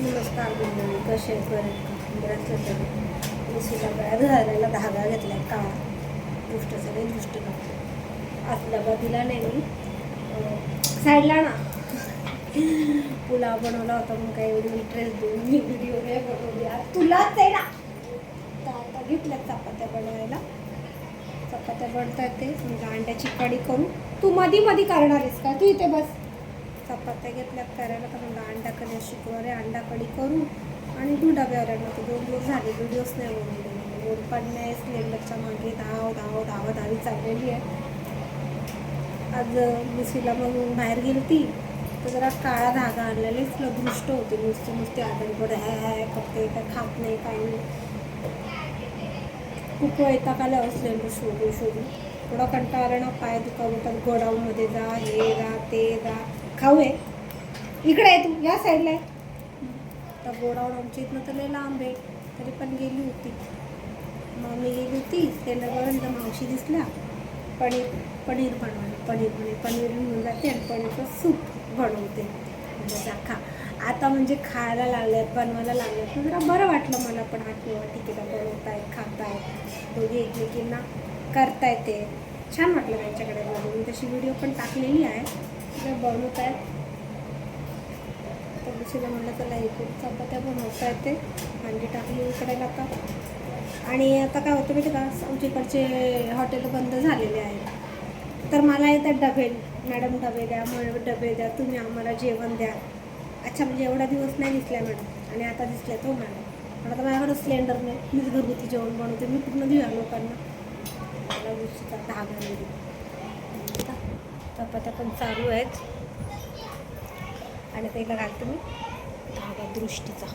नमस्कार मंडळी, कसे बरेच का मी सुद्धा गळ्यात घालायला धागा घेतला आहे काळा. दृष्ट सगळे दृष्ट काढतो आज डबा दिला नाही मी साईडला ना. पुलाव बनवला होता मग काही एवढी इंटरेस्ट देऊन मी व्हिडिओ नाही बनवली. आज तुलाच आहे ना. तर आता घेतल्या चपात्या बनवायला. चपात्या बनता येते म्हणजे अंड्याची कढी करू. तू मधी मधी करणार आहेस का? तू इथे बस. चपात्या घेतल्यात करायला तर म्हणलं अंडा कधी शुक्रवारी अंडा कढी करू आणि तू डब्यावर आणलं. तर 2 दिवस झाले व्हिडिओच नाही बनवले. रोड पडणे सिलेंडरच्या मागे धावी चाललेली आहे. आज मिसीला मग बाहेर गेली ती तर जरा काळा धागा आणलेला तुला दृष्ट होते. नुसती आदळपड हॅ करते, काय खात नाही काही नाही. खूप वैताग आला सिलेंडर शोधून थोडा कंटाळा आला ना. पाय दुखावतात, गोडाऊनमध्ये जा, हे जा ते जा. खाऊ आहे इकडे आहे, तू या साईडला आहे. तर गोडाऊन आमच्या इथनं तर लय लांब आहे, तरी पण गेली होती. मम्मी गेली होती सिलेंडरवर. तर मावशी दिसल्या पनीर बनवायला. पनीर घेऊन जाते आणि पनीरचं सूप बनवते. म्हणजे खा आता म्हणजे खायला लागल्यात, बनवायला लागल्यात. तर जरा बरं वाटलं मला पण. आठवण तिकीला बनवतायत, खातायत, दोघी एकमेकींना करता येते. छान वाटलं त्यांच्याकडे बघून. मी तशी व्हिडिओ पण टाकलेली आहे. ते बनवत आहेत. तर दुसरीला म्हणलं त्याला एक चपात्या बनवता येते. अंडी टाकली उकडायला आता. आणि आता काय होतं माहिती का, आमच्या इकडचे हॉटेल बंद झालेले आहेत. तर मला येतात डबे, मॅडम डबे द्या, डबे द्या, तुम्ही आम्हाला जेवण द्या. अच्छा, म्हणजे एवढा दिवस नाही दिसल्या मॅडम आणि आता दिसल्यात हो मॅडम. पण आता माझ्याकडं सिलेंडर नाही, मीच घरगुती जेवण बनवते. मी पूर्ण देऊया लोकांना. मला गोष्टीचा धागा नाही. चपात्या पण चालू आहेत आणि त्याला घालतो मी धागा दृष्टीचा.